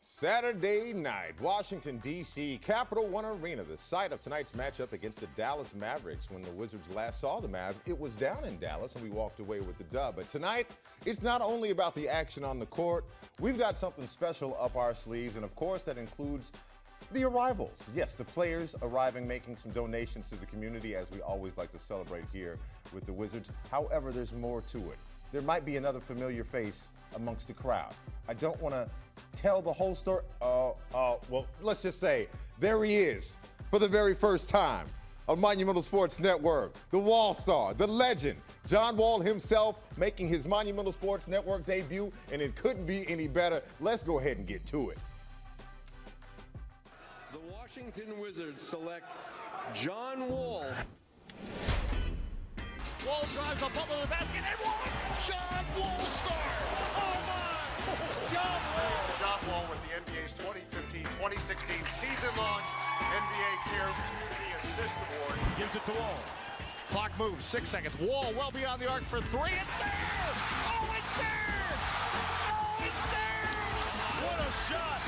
Saturday night, Washington, D.C., Capital One Arena, the site of tonight's matchup against the Dallas Mavericks. When the Wizards last saw the Mavs, it was down in Dallas, and we walked away with the dub. But tonight, it's not only about the action on the court. We've got something special up our sleeves, and of course, that includes the arrivals. Yes, the players arriving, making some donations to the community, as we always like to celebrate here with the Wizards. However, there's more to it. There might be another familiar face amongst the crowd. I don't want to tell the whole story. Well, let's just say there he is for the very first time on Monumental Sports Network, the Wall Star, the legend, John Wall himself, making his Monumental Sports Network debut, and it couldn't be any better. Let's go ahead and get to it. The Washington Wizards select John Wall. Wall drives the bubble of the basket, and Wall, John Wall star. Oh my! John Wall. John Wall with the NBA's 2015-2016 season-long NBA Cares Community Assist Award. Gives it to Wall. Clock moves, 6 seconds. Wall well beyond the arc for three. It's there! Oh, it's there! Oh, it's there! What a shot!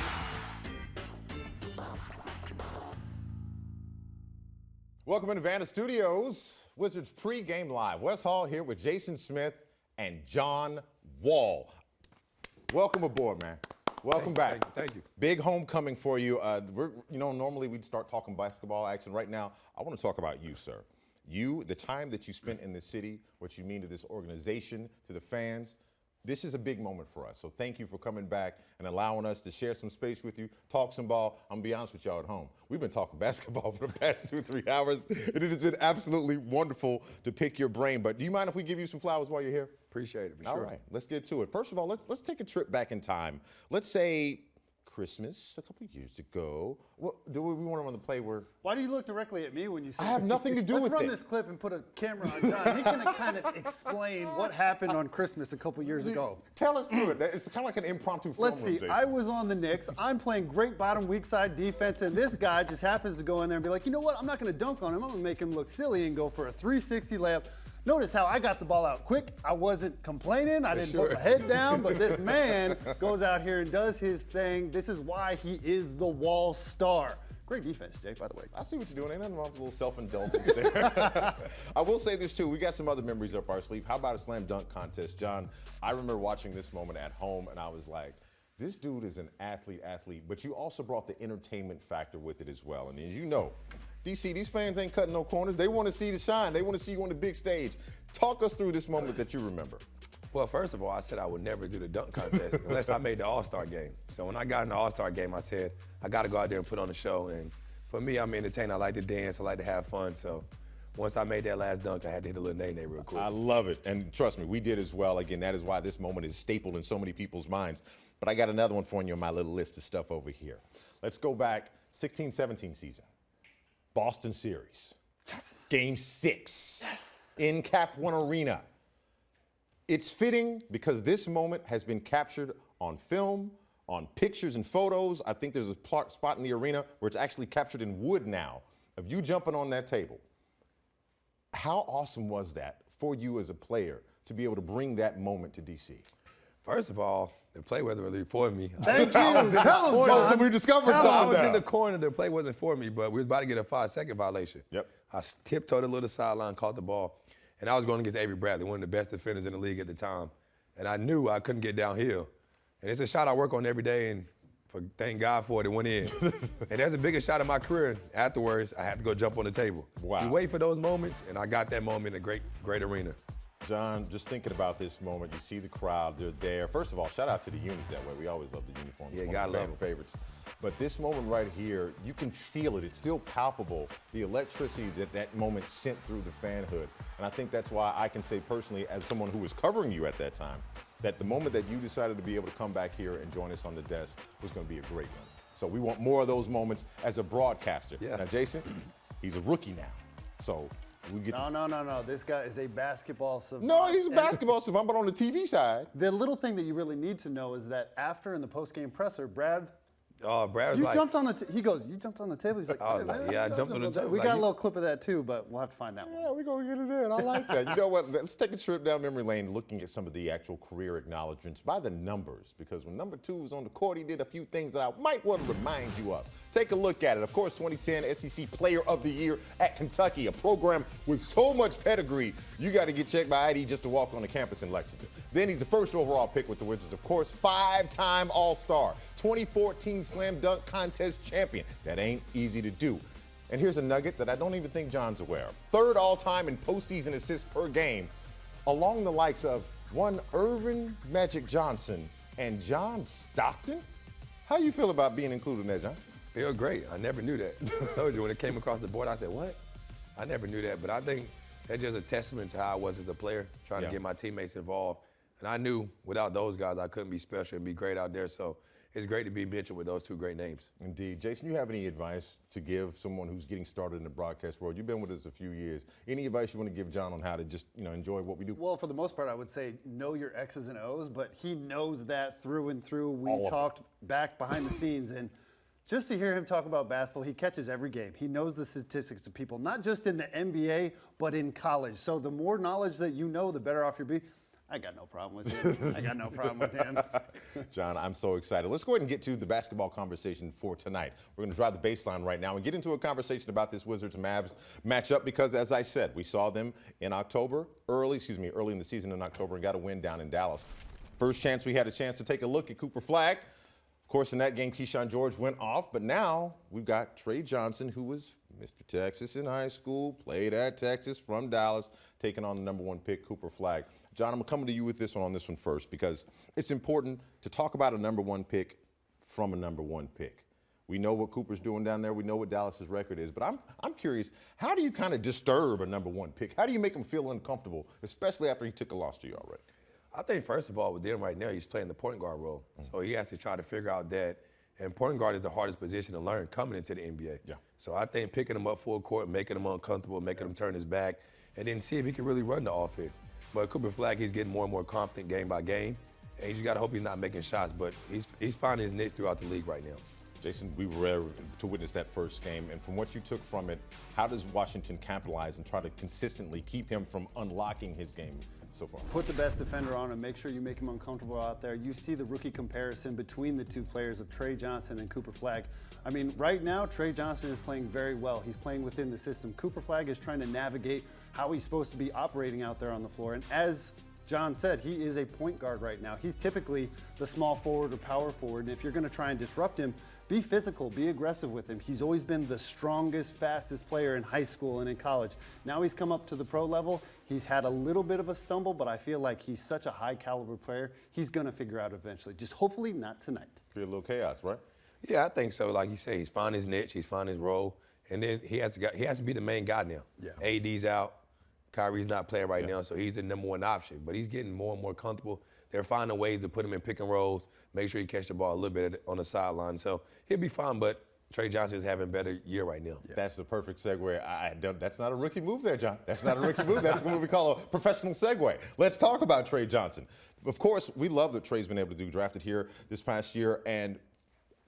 Welcome into Vanna Studios, Wizards Pregame Live. Wes Hall here with Jason Smith and John Wall. Welcome aboard, man. Welcome back. Thank you. Big homecoming for you. Normally we'd start talking basketball action. Right now, I want to talk about you, sir. You, the time that you spent in the city, what you mean to this organization, to the fans. This is a big moment for us, so thank you for coming back and allowing us to share some space with you, talk some ball. I'm gonna be honest with y'all at home. We've been talking basketball for the past 2-3 hours, and it has been absolutely wonderful to pick your brain. But do you mind if we give you some flowers while you're here? Appreciate it, for All sure. right, let's get to it. First of all, let's take a trip back in time. Let's say Christmas a couple years ago. Well, do we want to run the play where? Why do you look directly at me when you say I have nothing to do with it. Let's run this clip and put a camera on John. He can kind of explain what happened on Christmas a couple years ago. Tell us through it. It's kind of like an impromptu film. Let's see. I was on the Knicks. I'm playing great bottom weak side defense, and this guy just happens to go in there and be like, you know what? I'm not going to dunk on him. I'm going to make him look silly and go for a 360 layup. Notice how I got the ball out quick. I wasn't complaining. I didn't put my head down, but this man goes out here and does his thing. This is why he is the Wall star. Great defense, Jake, by the way. I see what you're doing. Ain't nothing wrong with a little self-indulgence there. I will say this, too. We got some other memories up our sleeve. How about a slam dunk contest? John, I remember watching this moment at home, and I was like, this dude is an athlete, but you also brought the entertainment factor with it as well. And as you know, DC, these fans ain't cutting no corners. They want to see the shine. They want to see you on the big stage. Talk us through this moment that you remember. Well, first of all, I said I would never do the dunk contest unless I made the All-Star game. So when I got in the All-Star game, I said, I got to go out there and put on a show. And for me, I'm entertained. I like to dance. I like to have fun. So once I made that last dunk, I had to hit a little nay-nay real quick. I love it. And trust me, we did as well. Again, that is why this moment is stapled in so many people's minds. But I got another one for you on my little list of stuff over here. Let's go back 16-17 season. Boston series. Yes. Game 6. Yes. In Cap One Arena. It's fitting because this moment has been captured on film, on pictures and photos. I think there's a spot in the arena where it's actually captured in wood now of you jumping on that table. How awesome was that for you as a player to be able to bring that moment to D.C.? First of all, the play wasn't really for me. Thank you. Tell him, John. So we discovered I something was now. in the corner. The play wasn't for me, but we was about to get a 5-second violation. Yep. I tiptoed a little sideline, caught the ball, and I was going against Avery Bradley, one of the best defenders in the league at the time. And I knew I couldn't get downhill. And it's a shot I work on every day, and thank God for it, it went in. And that's the biggest shot of my career. Afterwards, I had to go jump on the table. Wow. You wait for those moments, and I got that moment in a great arena. John, just thinking about this moment, you see the crowd, they're there. First of all, shout out to the unis that way. We always love the uniforms. Yeah, It's one gotta of my love 'em. favorites. But this moment right here, you can feel it. It's still palpable, the electricity that moment sent through the fanhood. And I think that's why I can say personally, as someone who was covering you at that time, that the moment that you decided to be able to come back here and join us on the desk was going to be a great one. So we want more of those moments as a broadcaster. Yeah. Now, Jason, he's a rookie now. So we get No. This guy is a basketball savant. No, he's a basketball savant, but on the TV side. The little thing that you really need to know is that after in the post-game presser, Brad Brad was You like, jumped on the. He goes. You jumped on the table. He's like, I was like, yeah, I jumped on the table. We Like, got a little clip of that too, but we'll have to find that one. Yeah, we're going to get it in. I like that. You know what? Let's take a trip down memory lane looking at some of the actual career acknowledgments by the numbers, because when number 2 was on the court, he did a few things that I might want to remind you of. Take a look at it. Of course, 2010 SEC Player of the Year at Kentucky, a program with so much pedigree, you got to get checked by ID just to walk on the campus in Lexington. Then he's the first overall pick with the Wizards, of course, 5-time All-Star, 2014 Slam Dunk Contest champion. That ain't easy to do. And here's a nugget that I don't even think John's aware of. 3rd all-time in postseason assists per game, along the likes of one Irvin Magic Johnson and John Stockton. How you feel about being included in that, John? feel great. I never knew that. I told you when it came across the board, I said, what? I never knew that. But I think that's just a testament to how I was as a player, trying to get my teammates involved. And I knew without those guys, I couldn't be special and be great out there. So it's great to be mentioned with those 2 great names. Indeed. Jason, you have any advice to give someone who's getting started in the broadcast world? You've been with us a few years. Any advice you want to give John on how to just, enjoy what we do? Well, for the most part, I would say know your X's and O's, but he knows that through and through. We talked back behind the scenes, and just to hear him talk about basketball, he catches every game. He knows the statistics of people, not just in the NBA, but in college. So the more knowledge that you know, the better off you'll be. I got no problem with him. John, I'm so excited. Let's go ahead and get to the basketball conversation for tonight. We're going to drive the baseline right now and get into a conversation about this Wizards-Mavs matchup because, as I said, we saw them in October, early in the season in October, and got a win down in Dallas. First chance we had a chance to take a look at Cooper Flagg. Of course, in that game, Keyshawn George went off, but now we've got Trey Johnson, who was Mr. Texas in high school, played at Texas from Dallas, taking on the number 1 pick, Cooper Flagg. John, I'm coming to you with this one first because it's important to talk about a number 1 pick from a number 1 pick. We know what Cooper's doing down there. We know what Dallas's record is, but I'm curious, how do you kind of disturb a number 1 pick? How do you make him feel uncomfortable, especially after he took a loss to you already? I think, first of all, with them right now, he's playing the point guard role. So he has to try to figure out that. And point guard is the hardest position to learn coming into the NBA. Yeah. So I think picking him up full court, making him uncomfortable, making him turn his back, and then see if he can really run the offense. But Cooper Flagg, he's getting more and more confident game by game. And you just got to hope he's not making shots. But he's finding his niche throughout the league right now. Jason, we were there to witness that first game. And from what you took from it, how does Washington capitalize and try to consistently keep him from unlocking his game so far? Put the best defender on him. Make sure you make him uncomfortable out there. You see the rookie comparison between the 2 players of Trey Johnson and Cooper Flagg. I mean, right now, Trey Johnson is playing very well. He's playing within the system. Cooper Flagg is trying to navigate how he's supposed to be operating out there on the floor. And as John said, he is a point guard right now. He's typically the small forward or power forward. And if you're going to try and disrupt him, be physical, be aggressive with him. He's always been the strongest, fastest player in high school and in college. Now he's come up to the pro level. He's had a little bit of a stumble, but I feel like he's such a high caliber player. He's going to figure out eventually. Just hopefully not tonight. Be a little chaos, right? Yeah, I think so. Like you say, he's found his niche, he's found his role, and then he has to be the main guy now. Yeah. AD's out, Kyrie's not playing right now, so he's the number 1 option. But he's getting more and more comfortable. They're finding ways to put him in pick and rolls, make sure he catch the ball a little bit on the sideline. So he'll be fine, but Trey Johnson is having a better year right now. Yeah. That's the perfect segue. That's not a rookie move there, John. That's not a rookie move. That's what we call a professional segue. Let's talk about Trey Johnson. Of course, we love that Trey's been able to do drafted here this past year, and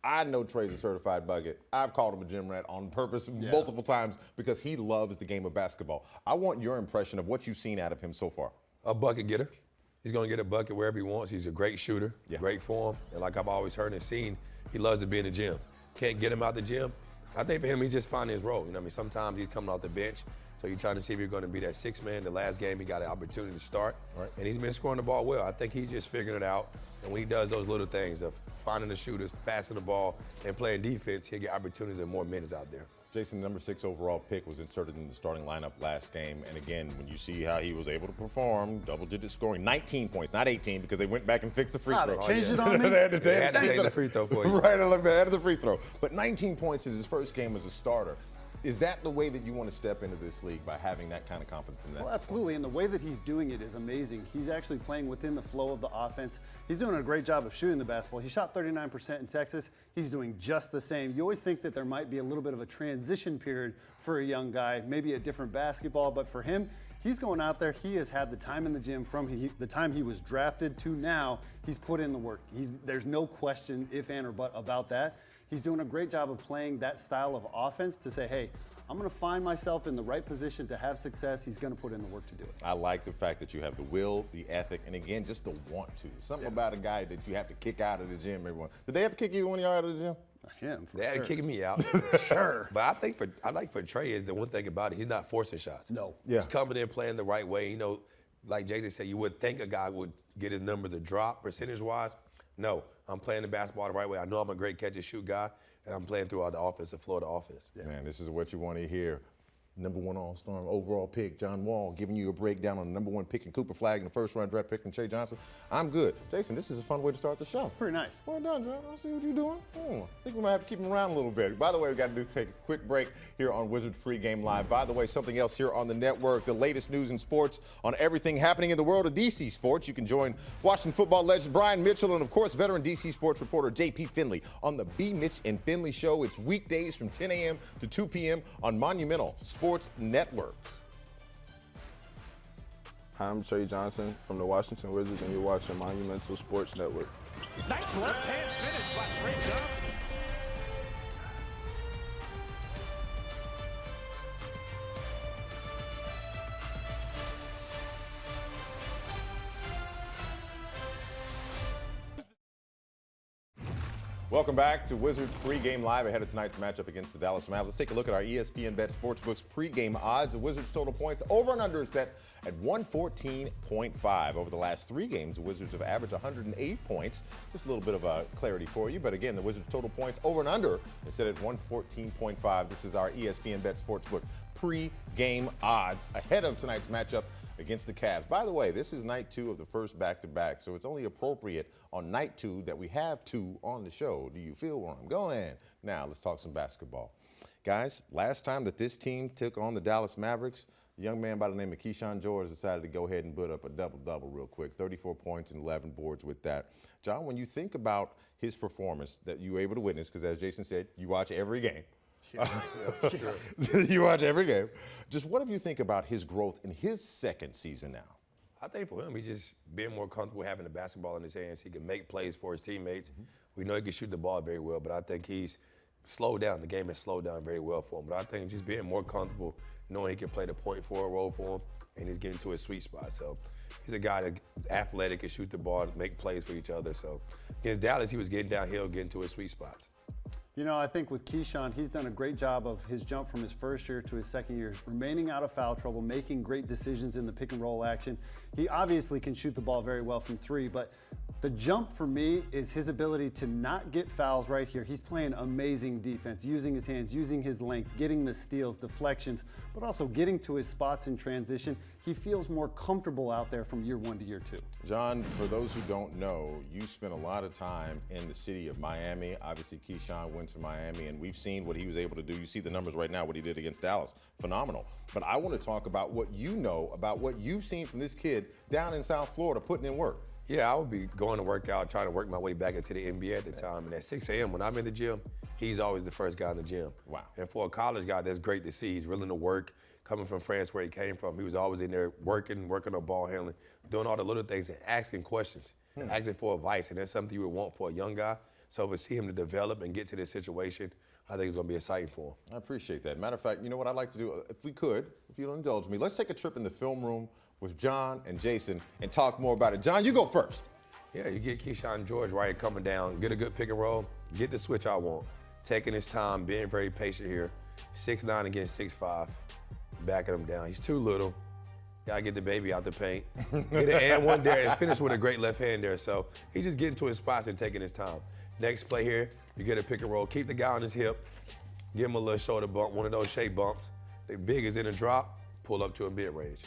I know Trey's a certified bucket. I've called him a gym rat on purpose multiple times because he loves the game of basketball. I want your impression of what you've seen out of him so far. A bucket getter. He's going to get a bucket wherever he wants. He's a great shooter, great form. And like I've always heard and seen, he loves to be in the gym. Can't get him out the gym. I think for him, he's just finding his role. Sometimes he's coming off the bench, so you're trying to see if you're going to be that 6th man. The last game, he got an opportunity to start, and he's been scoring the ball well. I think he's just figuring it out. And when he does those little things of finding the shooters, passing the ball, and playing defense, he'll get opportunities and more minutes out there. Jason, number 6 overall pick, was inserted in the starting lineup last game. And again, when you see how he was able to perform, double-digit scoring, 19 points, not 18, because they went back and fixed the free throw. They changed it on me? They had to take the free throw for you. Right, they added the free throw. But 19 points is his first game as a starter. Is that the way that you want to step into this league, by having that kind of confidence in that? Well, absolutely, and the way that he's doing it is amazing. He's actually playing within the flow of the offense. He's doing a great job of shooting the basketball. He shot 39% in Texas. He's doing just the same. You always think that there might be a little bit of a transition period for a young guy, maybe a different basketball, but for him, He's going out there. He has had the time in the gym from the time he was drafted to now. He's put in the work. There's no question, if and or but, about that. He's doing a great job of playing that style of offense to say, hey, I'm going to find myself in the right position to have success. He's going to put in the work to do it. I like the fact that you have the will, the ethic, and again, just the want to. Something about a guy that you have to kick out of the gym, everyone. Did they have to kick either one of y'all out of the gym? Him, for They had sure. to kick me out. Sure. But I like for Trey is the one thing about it, he's not forcing shots. No. Yeah. He's coming in playing the right way. You know, like Jason said, you would think a guy would get his numbers to drop percentage-wise. No, I'm playing the basketball the right way. I know I'm a great catch-and-shoot guy, and I'm playing throughout the offense, the Florida offense. Yeah. Man, this is what you want to hear. Number 1 All-Star overall pick, John Wall, giving you a breakdown on the number 1 pick in Cooper Flagg and the first-round draft pick in Trey Johnson. I'm good. Jason, this is a fun way to start the show. Pretty nice. Well done, John. I see what you're doing. I think we might have to keep him around a little bit. By the way, we've got to take a quick break here on Wizards Pregame Live. By the way, something else here on the network, the latest news in sports on everything happening in the world of DC sports. You can join Washington football legend Brian Mitchell and, of course, veteran DC sports reporter J.P. Finley on the B. Mitch and Finley Show. It's weekdays from 10 a.m. to 2 p.m. on Monumental Sports Network. Hi, I'm Trey Johnson from the Washington Wizards, and you're watching Monumental Sports Network. Nice left-hand finish by Trey Johnson. Welcome back to Wizards Pregame Live ahead of tonight's matchup against the Dallas Mavericks. Let's take a look at our ESPN Bet Sportsbook's pregame odds. The Wizards' total points over and under is set at 114.5. Over the last 3 games, the Wizards have averaged 108 points. Just a little bit of clarity for you. But again, the Wizards' total points over and under is set at 114.5. This is our ESPN Bet Sportsbook pregame odds ahead of tonight's matchup against the Cavs. By the way, this is night 2 of the first back-to-back, so it's only appropriate on night 2 that we have 2 on the show. Do you feel where I'm going? Now, let's talk some basketball. Guys, last time that this team took on the Dallas Mavericks, a young man by the name of Keyshawn George decided to go ahead and put up a double-double real quick, 34 points and 11 boards with that. John, when you think about his performance that you were able to witness, because as Jason said, you watch every game. You watch every game. Just what do you think about his growth in his second season now? I think for him, he's just being more comfortable having the basketball in his hands. He can make plays for his teammates. We know he can shoot the ball very well, but I think he's slowed down. The game has slowed down very well for him. But I think just being more comfortable, knowing he can play the point forward role for him, and he's getting to his sweet spot. So he's a guy that's athletic, can shoot the ball, make plays for each other. So against Dallas, he was getting downhill, getting to his sweet spots. You know, I think with Keyshawn, he's done a great job of his jump from his first year to his second year, remaining out of foul trouble, making great decisions in the pick and roll action. He obviously can shoot the ball very well from 3, but the jump for me is his ability to not get fouls right here. He's playing amazing defense, using his hands, using his length, getting the steals, deflections, but also getting to his spots in transition. He feels more comfortable out there from year 1 to year 2. John, for those who don't know, you spent a lot of time in the city of Miami. Obviously, Keyshawn went to Miami, and we've seen what he was able to do. You see the numbers right now, what he did against Dallas. Phenomenal. But I want to talk about what you know about what you've seen from this kid down in South Florida putting in work. Yeah, I would be going to work out, trying to work my way back into the NBA at the time. And at 6 a.m. when I'm in the gym, he's always the first guy in the gym. Wow. And for a college guy, that's great to see. He's willing to work. Coming from France, where he came from, he was always in there working on ball handling, doing all the little things and asking questions, asking for advice. And that's something you would want for a young guy. So to see him to develop and get to this situation, I think it's going to be exciting for him. I appreciate that. Matter of fact, you know what I'd like to do? If we could, if you'll indulge me, let's take a trip in the film room with John and Jason and talk more about it. John, you go first. Yeah, you get Keyshawn George right coming down, get a good pick and roll, get the switch I want. Taking his time, being very patient here. 6'9" against 6'5", backing him down. He's too little. Gotta get the baby out the paint. Get an and one there and finish with a great left hand there. So he's just getting to his spots and taking his time. Next play here, you get a pick and roll. Keep the guy on his hip. Give him a little shoulder bump, one of those shape bumps. The big is in a drop, pull up to a mid-range.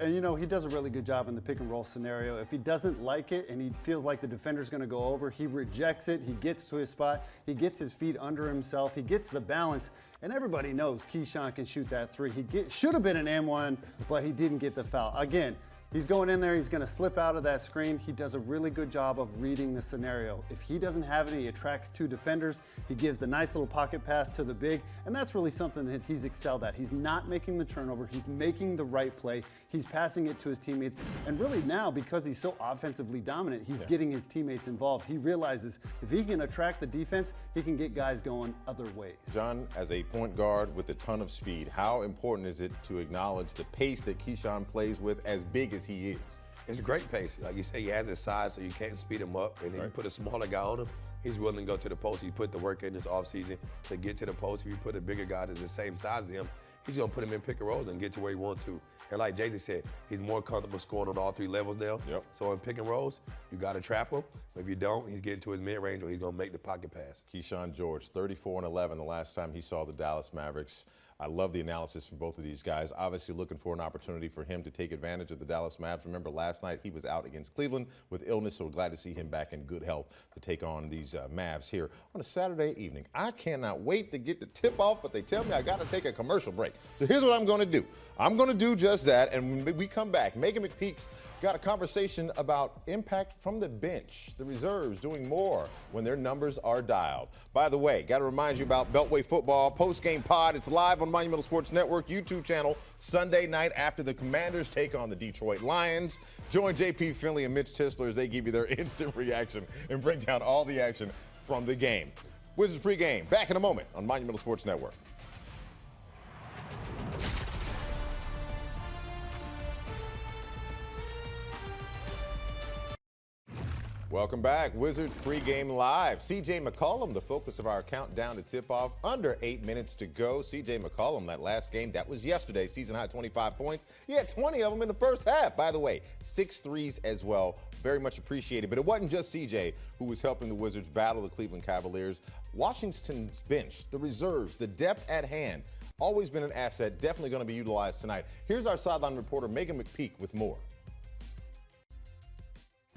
And you know, he does a really good job in the pick and roll scenario. If he doesn't like it and he feels like the defender's going to go over, he rejects it, he gets to his spot, he gets his feet under himself, he gets the balance, and everybody knows Keyshawn can shoot that 3. He should have been an M1, but he didn't get the foul. Again, He's going in there, he's going to slip out of that screen. He does a really good job of reading the scenario. If he doesn't have it, he attracts 2 defenders. He gives the nice little pocket pass to the big, and that's really something that he's excelled at. He's not making the turnover, he's making the right play. He's passing it to his teammates, and really now, because he's so offensively dominant, he's getting his teammates involved. He realizes if he can attract the defense, he can get guys going other ways. John, as a point guard with a ton of speed, how important is it to acknowledge the pace that Keyshawn plays with, as big as he is? It's a great pace. Like you say, he has his size, so you can't speed him up. And then you put a smaller guy on him, he's willing to go to the post. He put the work in this offseason to get to the post. If you put a bigger guy that's the same size as him, he's going to put him in pick and rolls and get to where he wants to. And like Jay-Z said, he's more comfortable scoring on all 3 levels now. Yep. So in pick and rolls, you got to trap him. If you don't, he's getting to his mid-range or he's going to make the pocket pass. Keyshawn George, 34-11 the last time he saw the Dallas Mavericks. I love the analysis from both of these guys. Obviously looking for an opportunity for him to take advantage of the Dallas Mavs. Remember, last night he was out against Cleveland with illness, so we're glad to see him back in good health to take on these Mavs here on a Saturday evening. I cannot wait to get the tip-off, but they tell me I got to take a commercial break. So here's what I'm going to do. I'm going to do just that, and when we come back, Megan McPeak's got a conversation about impact from the bench, the reserves doing more when their numbers are dialed. By the way, got to remind you about Beltway Football Post-Game Pod. It's live on Monumental Sports Network YouTube channel Sunday night after the Commanders take on the Detroit Lions. Join JP Finley and Mitch Tisler as they give you their instant reaction and break down all the action from the game. Wizards pregame, back in a moment on Monumental Sports Network. Welcome back. Wizards pregame live. CJ McCollum, the focus of our countdown to tip-off. Under 8 minutes to go. CJ McCollum, that last game, that was yesterday. Season high 25 points. He had 20 of them in the first half. By the way, 6 threes as well. Very much appreciated. But it wasn't just CJ who was helping the Wizards battle the Cleveland Cavaliers. Washington's bench, the reserves, the depth at hand, always been an asset. Definitely going to be utilized tonight. Here's our sideline reporter, Megan McPeak, with more.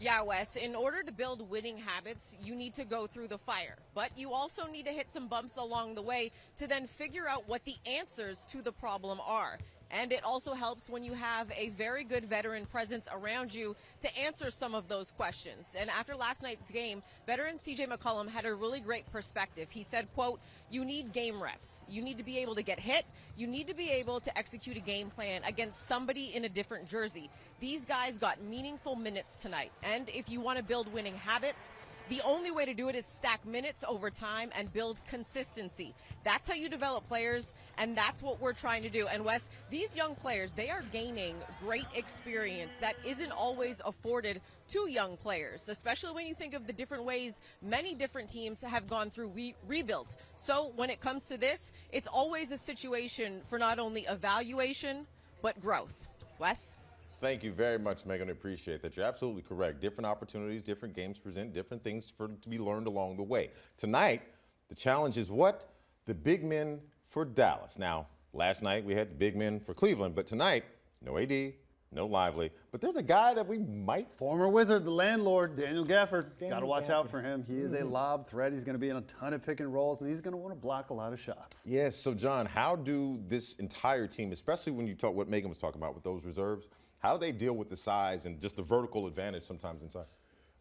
Yeah, Wes, in order to build winning habits, you need to go through the fire. But you also need to hit some bumps along the way to then figure out what the answers to the problem are. And it also helps when you have a very good veteran presence around you to answer some of those questions. And after last night's game, veteran CJ McCollum had a really great perspective. He said, quote, you need game reps. You need to be able to get hit. You need to be able to execute a game plan against somebody in a different jersey. These guys got meaningful minutes tonight. And if you want to build winning habits, the only way to do it is stack minutes over time and build consistency. That's how you develop players, and that's what we're trying to do. And Wes, these young players, they are gaining great experience that isn't always afforded to young players, especially when you think of the different ways many different teams have gone through rebuilds. So when it comes to this, it's always a situation for not only evaluation, but growth. Wes? Thank you very much, Megan. I appreciate that. You're absolutely correct. Different opportunities, different games present different things to be learned along the way. Tonight, the challenge is what? The big men for Dallas. Now, last night we had the big men for Cleveland, but tonight, no AD, no Lively. But there's a guy that we might. Former Wizard, the landlord, Daniel Gafford. Got to watch out for him. He is a lob threat. He's going to be in a ton of pick and rolls, and he's going to want to block a lot of shots. Yes. So, John, how do this entire team, especially when you talk what Megan was talking about with those reserves, how do they deal with the size and just the vertical advantage sometimes inside?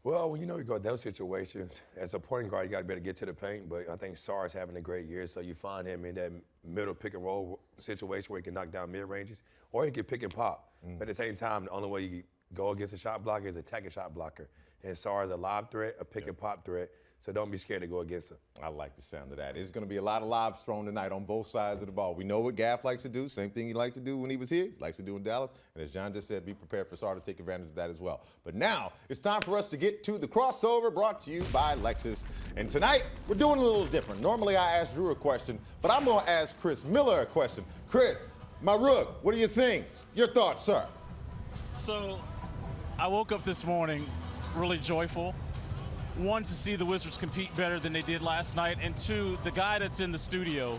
Well, when you know you go those situations, as a point guard, you got to be able to get to the paint. But I think Sarr's having a great year, so you find him in that middle pick and roll situation where he can knock down mid ranges, or he can pick and pop. But at the same time, the only way you go against a shot blocker is attack a shot blocker. And Sarr's a lob threat, a pick and pop threat. So don't be scared to go against him. I like the sound of that. It's going to be a lot of lobs thrown tonight on both sides of the ball. We know what Gaff likes to do. Same thing he liked to do when he was here. He likes to do in Dallas. And as John just said, be prepared for Sarr to take advantage of that as well. But now it's time for us to get to the crossover brought to you by Lexus. And tonight we're doing a little different. Normally I ask Drew a question, but I'm going to ask Chris Miller a question. Chris, my rook, what do you think? Your thoughts, sir? So I woke up this morning really joyful. One, to see the Wizards compete better than they did last night, and two, the guy that's in the studio.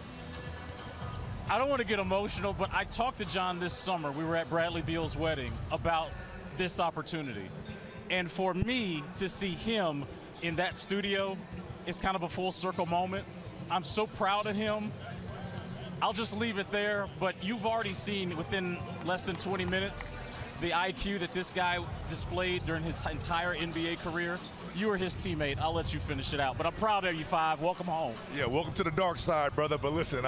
I don't want to get emotional, but I talked to John this summer. We were at Bradley Beal's wedding about this opportunity. And for me to see him in that studio is kind of a full circle moment. I'm so proud of him. I'll just leave it there, but you've already seen within less than 20 minutes the IQ that this guy displayed during his entire NBA career, you were his teammate. I'll let you finish it out. But I'm proud of you, Five. Welcome home. Yeah, welcome to the dark side, brother. But listen,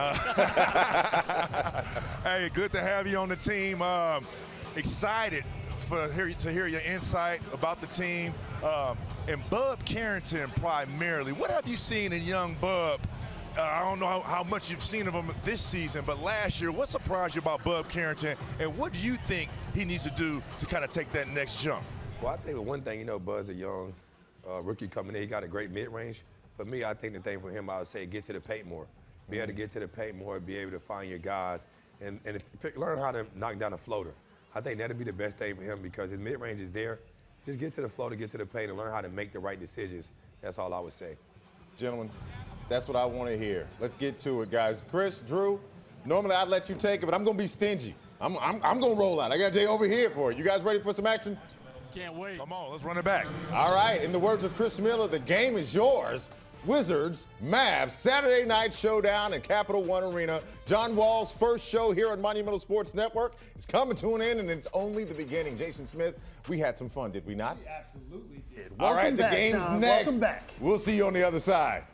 hey, good to have you on the team. Excited to hear your insight about the team. And Bub Carrington primarily, what have you seen in young Bub? I don't know how much you've seen of him this season, but last year, what surprised you about Bub Carrington, and what do you think he needs to do to kind of take that next jump? Well, I think one thing, Bud's a young rookie coming in. He got a great mid-range. For me, I think the thing for him, I would say, get to the paint more. Be able to get to the paint more, be able to find your guys, and learn how to knock down a floater. I think that'd be the best thing for him because his mid-range is there. Just get to the floater, get to the paint, and learn how to make the right decisions. That's all I would say. Gentlemen, that's what I want to hear. Let's get to it, guys. Chris, Drew, normally I'd let you take it, but I'm going to be stingy. I'm going to roll out. I got Jay over here for it. You guys ready for some action? Can't wait. Come on, let's run it back. All right, in the words of Chris Miller, the game is yours. Wizards, Mavs, Saturday night showdown in Capital One Arena. John Wall's first show here on Monumental Sports Network is coming to an end, and it's only the beginning. Jason Smith, we had some fun, did we not? We absolutely did. All right, Welcome the back, game's John. next. Welcome back. We'll see you on the other side.